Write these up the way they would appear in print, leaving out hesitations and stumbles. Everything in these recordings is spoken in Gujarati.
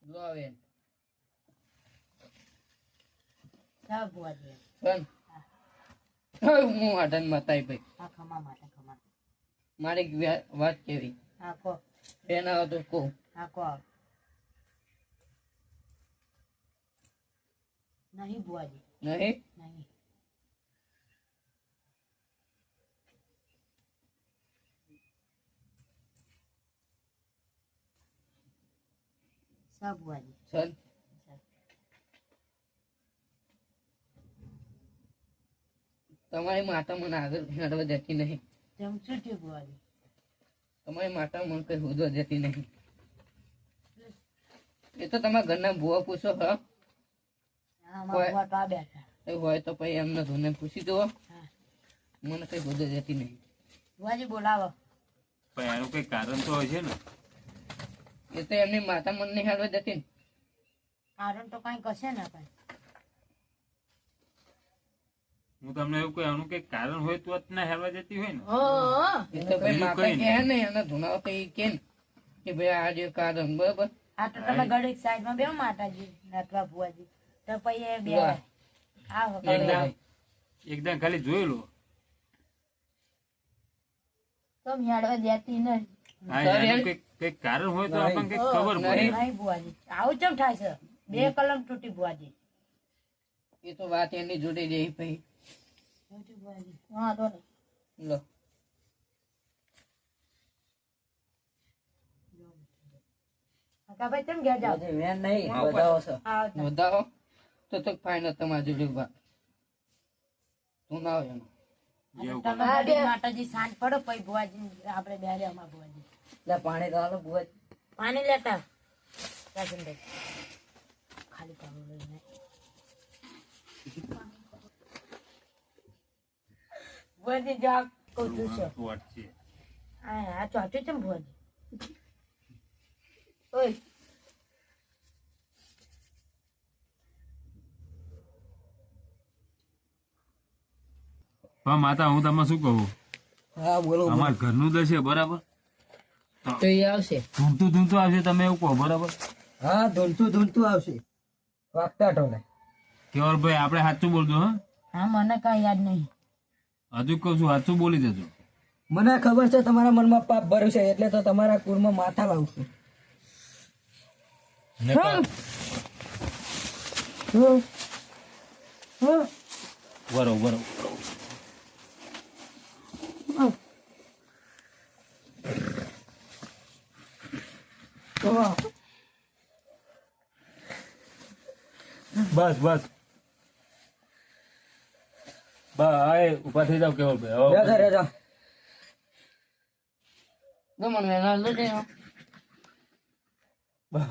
જો આવે સાહેબ બુઆજી સન હું આટન મતાઈ ભાઈ હા ખમા માટે ખમા મારી વાત કેવી હા કો બેન આવો તો કહું હા કો નહીં બુઆજી નહીં નહીં સાહેબ બુઆજી સન તમારી માતા મને આગળ હેડવા દેતી નહીં તેમ શું થયું બુઆજી તમારી માતા મને કઈ હોદવા દેતી નહીં એ તો તમારા ઘરના ભૂવા પૂછો હા હા અમારા બુઆ તો આ બેઠા એ હોય તો પછી એમને ધોને પૂછી દો હા મને કઈ હોદવા દેતી નહીં બુઆજી બોલાવો પણ એનું કઈ કારણ તો હોય છે ને. એ તો એમની માતા મને નહીં હેડવા દેતી ને કારણ તો કઈ કશે ને કઈ હું તમને એવું કહું એનું કઈ કારણ હોય તો જ ના હેરવા જતી હોય ને. એ તો ભાઈ બીજું માતા કઈ કહે ને એના ધુનાઓ તો એ કે ને કે ભાઈ આ જે કારણ બરાબર આ તો તમે ઘડીક સાઈડમાં બેહો માતાજી નટવા બુઆજી તો પછી એ બે વાહ. આવો એકદમ ખાલી જોઈ લો. તો હેડવા દેતી નહીં હા, સર, એનું કઈક કારણ હોય તો આપણને કઈક ખબર પડે. નહીં બુઆજી આવું ચમ થાય છે બે કલમ તૂટી બુઆજી એ તો વાત એની જોડે રહી ભાઈ હા તો લો ભાઈ તમે ઘેર જાઓ વધાવો તો ફાઇનલ તમારી જોડે વાત તું ના હોય એનો જેવું તમે ઘડીક માતાજી શાંત પડો પછી બુઆજી આપણે બે રે અમાર બુઆજી પાણી તો હાલો બુઆ પાણી લેતા રાજનભાઈ ખાલી પાણી લઈને બુઆજી જા કહું છું છે તો અટશે. આ ચોટું છે ને બુઆજી ઓય પણ માતા હું તમને શું કહું, હા બોલો અમારા ઘરનું દસ છે બરાબર, તો એ આવશે ધૂમતું ધૂમતું આવશે તમે એવું કહો બરાબર. હા ધૂનતું આવશે વાગતા ટોને કેવલભાઈ આપણે સાચું બોલજો. હા, હા મને કઈ યાદ નહીં હજુ કહું છું સાચું બોલી દેજો. મને ખબર છે તમારા મનમાં પાપ ભર્યું છે એટલે તો તમારા કુળમાં માથા લાવશું બરોબર. બસ બસ બસ ઉભા થઈ જાવ કેવલભાઈ. ઉભા થઈ જાવ. બસ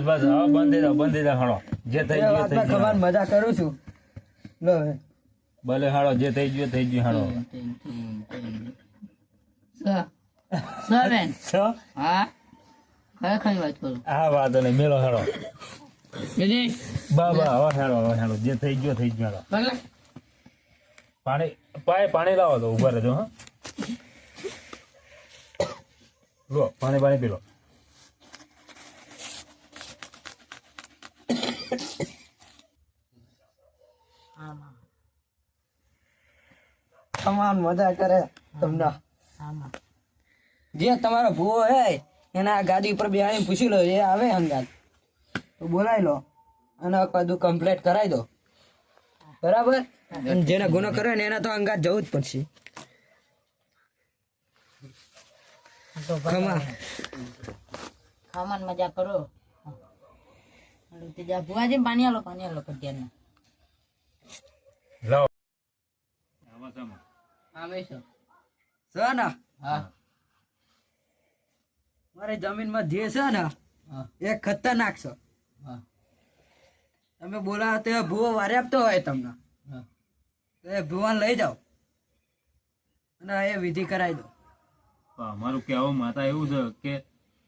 બસ હવે બંધ થઈ જાવ હાલો. જે થઈ ગયું થઈ ગયું. મજા કરું છું ભલે હાલો, જે થઈ ગયું થઈ ગયું હાલો. હા વાંધો નહીં, મેલો હાલો. બા હવે હેલો જે થઈ ગયો થઈ ગયો હાલો. પાણી લાવો તો ઉભા રહેજો. હા લો પાણી પી લો. તમામ મજા કરે તમને આમાં જે તમારો ભૂવો હે એના ગાદી ઉપર બેહાડીને પૂછી લો, એ આવે અંગાત તો બોલાવી લો અને બધું કમ્પ્લીટ કરાવી દો બરાબર. અને જેને ગુનો કર્યો ને એને તો અંગાત જવું જ પડશે. ખાવાનું મજા કરો બુઆજી પાણી આલો કઢિયાને લાવો. આવે છે છે ને હા મારી જમીનમાં જે છે ને એ ખતરનાક છે. તમે બોલાવો તો ભૂવો વારે આપતો હોય તમને તો એ ભૂવાને લઈ જાઓ અને એ વિધિ કરાવી દો. અમારું કહેવું માતા એવું છે કે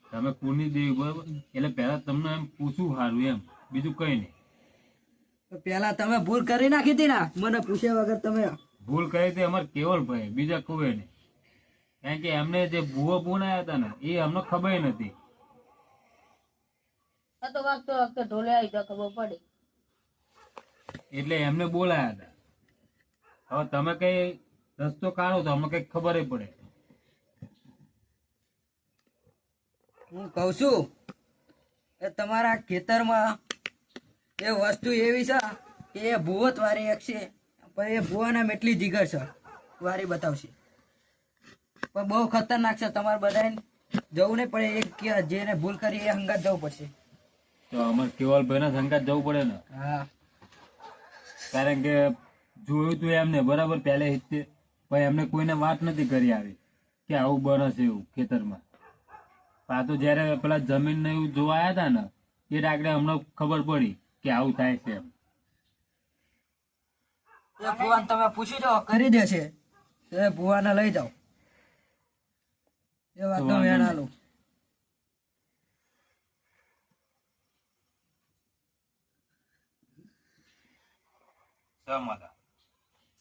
તમે કુળની દેવી બરોબર, એટલે પહેલા તમને એમ પૂછવું સારું એમ, બીજું કઈ નહીં. તો પેલા તમે ભૂલ કરી નાખી હતી ને મને પૂછ્યા વગર તમે. ભૂલ કરી તે અમારે કેવલભાઈ, બીજા કોઈ નહીં. કારણ કે એમને જે ભૂવો પૂનાયા હતા ને એ અમને ખબર નથી. આ તો વાગતો વાગતો ઢોલે આવી તો ખબર પડી. એટલે એમને બોલાયા હતા. હવે તમે કઈ રસ્તો કાઢો તો અમને કઈ ખબર પડે. હું કઉ છું કે તમારા ખેતરમાં એ વસ્તુ એવી છે કે એ ભૂવત વાળી એક છે, પણ એ ભૂવાના એટલી જીગર છે વારી બતાવશે, પણ બહુ ખતરનાક છે. તમારે બધાને જવું નહીં પડે, એક જેને ભૂલ કરી એ હંગાત જવું પડશે. તો અમારે કેવલભાઈ ના સંગાત જવું પડે ને. હા, કારણ કે જોયું તું એમને બરાબર પહેલે હિતે, પણ એમને કોઈને વાત નથી કરી આવી કે આવું બને છે એવું ખેતરમાં. આ તો જયારે પેલા જમીન ને એવું જોવા આવ્યા હતા ને એ ડાકડે અમને ખબર પડી કે આવું થાય છે એમ. એ ભુવાને તમે પૂછી જાઓ, કરી દેશે. એ ભુવાને લઈ જાઓ, એ વાત તો વેણ આલું.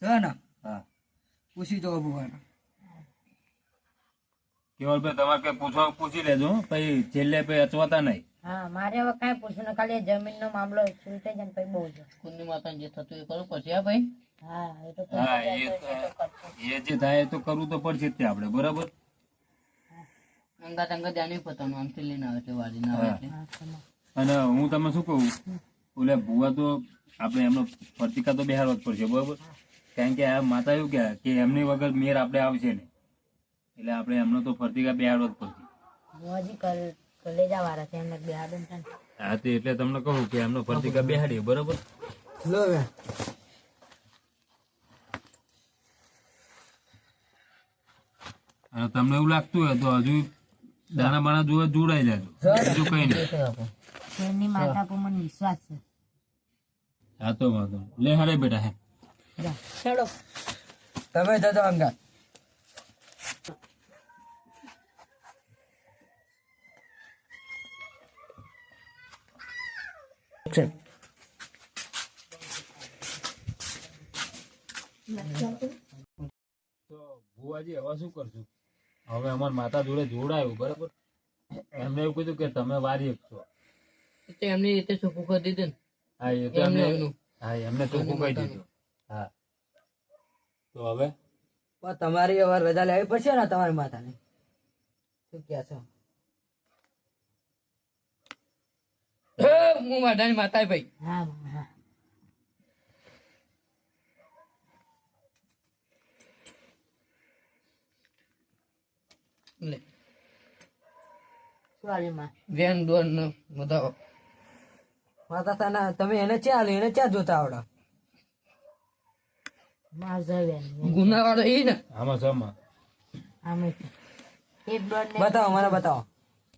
છે ને? હા પૂછી જાઓ ભુવાને. કેવલભાઈ તમારે કઈ પૂછવા પૂછી લેજો હો. પછી છેલ્લે પછી અચવાતા નહીં. હા, મારે હવે કાંઈ પૂછવું ને ખાલી જમીન નો મામલો સુલટાઈ જાય ને પછી બહુ છે. કુંડી માતાને જે થતું એ કરવું પડશે. હા ભાઈ, હા, એ તો હા એ જે થાય એ તો કરવું તો પડશે જ તે આપણે, બરાબર. અંગાત અંગાત જાણી પોતાનું આમથી લઈને આવે છે વાડી ના આવે એટલે. અને હું તમે શું કહું, ઓલે ભૂવા તો આપણે એમનો પ્રતિકા તો બેહારવો જ પડશે, બરાબર. કારણ કે આ માતા એવું કે એમની વગર મેર આપણે આવશે ને, એટલે આપણે એમનો તો પ્રતિકા બેહારવો જ પડશે. હજી કલેજા વાળા છે એમને બેહાડે ને. હા તે એટલે તમને કહું કે એમનો પ્રતિકા બેહાડીએ, બરાબર. લો હવે. અને તમને એવું લાગતું હોય તો હજુ દાણા બાણા જોવા જોડાઈ જાય, બીજું કઈ નહીં. શેરની માતા પર મને વિશ્વાસ છે. હા તો વાંધો નહીં. લે હારે બેટા હે. ચલો તમે જજો અંગાત. તો ભુવાજી હવે શું કરશું? હવે અમાર માતા જોડે જોડાયું, બરાબર. એમને એવું કીધું કે તમે વારી શકશો. એમની રીતે ચોખ્ખું કરી દીધું ને. હા એ તો એમને, હા એમને ચોખ્ખું કહી દીધું. હા તો હવે પણ તમારી હવે રજા લેવી પડશે ને તમારી માતાને. શું કે છો? હું માતાની માતા ભાઈ. હા હા લે સોરી માં વેન દોન નો બતાવો. માતા તાના તમે એને ચા જોતા આવડે? માર જવે ગુનાવાળો એ ને. આમાં જમા આમે એક દોડ ને બતાવો, મને બતાવો.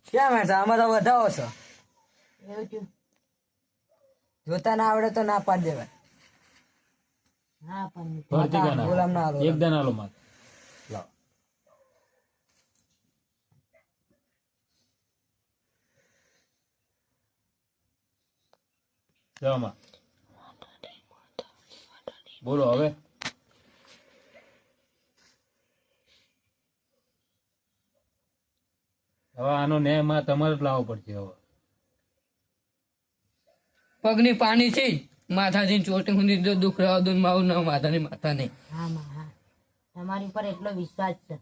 ક્યાં મેં આમાં તો બતાવો છો. એવું થયું. જોતા ના આવડે તો ના પાડી દેવાય. હા પણ પ્રતિકા ના ગુલામ ના હાલો. એક દાન આલો માત લાવ. જમા બોલો હવે. હવે આનો ન્યાય માં તમારે જ લાવવો પડશે. હવે પગની પાણી છે માથાથી ચોટી સુધી જો દુઃખ રહેવા દઉં મારું ના માતાની માતા નહીં. હા માં હા તમારી પર એટલો વિશ્વાસ છે.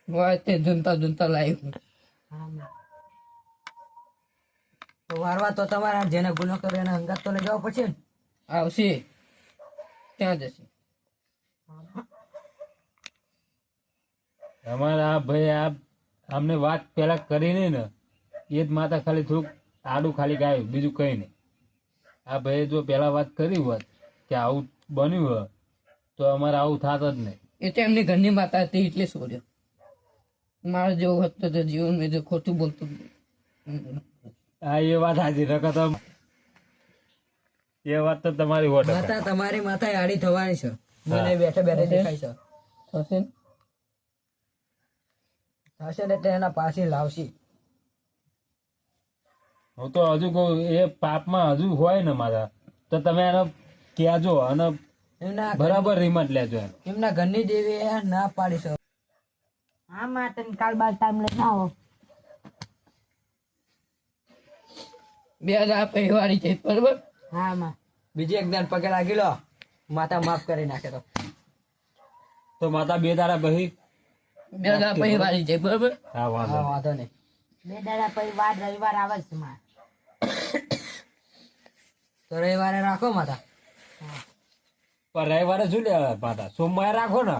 હોય તે જનતા લાવી. હા માં તો વારવા તો તમારા જેને ગુનો કર્યો એને અંગાત તો લઈ જવા પડશે ને. આવશે ત્યાં જશે. અમારા આ ભાઈ આ અમને વાત પેલા કરી નહીં ને એ જ માતા ખાલી થોડુંક આડું ખાલી ગાયું, બીજું કઈ નહીં. આ ભાઈ જો પેલા વાત કરી હોત કે આવું બન્યું હોત તો અમારે આવું થાત જ નહીં. એ તો એમની ઘરની માતા હતી એટલે છોડ્યો. મારે જેવું હતું તો જીવન મેં જો ખોટું બોલતું. હા એ વાત હાજી નકર તો એ વાત તો તમારી સો ટકા. માતા તમારી માતા આડી થવાની છે. મને બેઠે બેઠે દેખાય છે. થશે ને? થશે ને એટલે એના પાસે લાવશે. હું તો હજુ કહું એ પાપમાં હજુ હોય ને મારા તો તમે એને કહેજો અને એમના બરાબર રિમોટ લેજો એનો. એમના ઘરની દેવી એ ના પાડી શકો. હા માં તમે કાલ બાર ટાઈમ લઈને આવો. બે હજાર પરિવારી છે બરોબર. હા માં બીજી એક દાન પગે લાગી લો, માતા માફ કરી નાખે તો. તો માતા 2 દાડા પછી બે હજાર પરિવારી છે બરોબર. હા વાંધો હા નહીં. વાંધો નહીં. 2 દાડા પછી વાર રવિવાર આવે છે માં. તો રવિવારે રાખો માતા. પણ રવિવારે શું લે માતા સોમવારે રાખો ને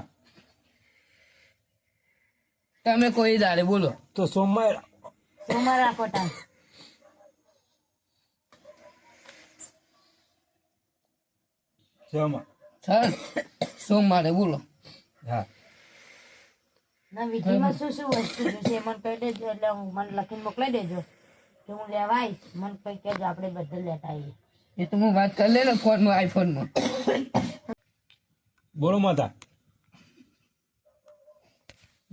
તમે કોઈ દાડે બોલો. તો સોમવારે સોમવાર રાખો ટાઈમ. સોમવાર. સર સોમવારે બોલો. હા ના વિધિમાં શું શું વસ્તુ જોશે મને કહી દેજો એટલે હું મને લખીને મોકલાઈ દેજો કે હું લેવા આવીશ. મને કઈ કહેજો આપણે બધા લેતા આવીએ. એ તો હું વાત કરી લે ને ફોનમાં આઈફોનમાં. બોલો માતા.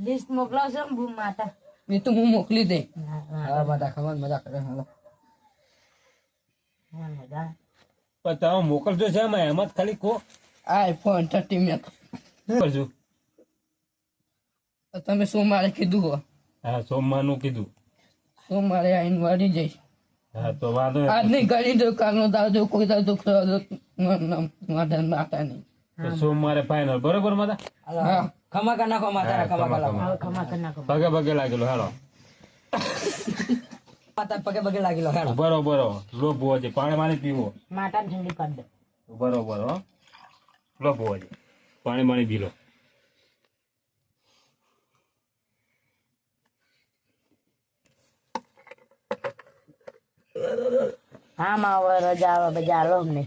લિસ્ટ મોકલાવશો ને બૂમ માતા. એ તો હું મોકલી દઈ. હા માતા ખબર મજા કરે. હાલો મજા. પણ તમે મોકલજો છે એમ જ ખાલી કહો આઈફોન 30 મેક. કરજો. તમે સોમવારે કીધું હો. હા સોમવારનું કીધું. સોમવારે આવીને વાળી જઈશ. હા તો વાંધો નહીં. આજ નહીં કરી દો, કાલનો દાદો કોઈ દાદો માતા માતા નહીં. તો સોમવારે ફાઇનલ બરોબર માતા. હા ખમા કર નાખો માતા. હા, ખમા કર નાખો. હવે ખમા કરી નાખો. પગે પગે લાગેલો હેલો. માતા પગે પગે લાગી લો. હેલો બરોબર લો ભુવાજી પાણી માની પીવો. માતાને ઠંડી કરી દો. બરોબર હો લો ભુવાજી પાણી માની પી લો. હા માં હવે રજા આવે બધા આલો અમને.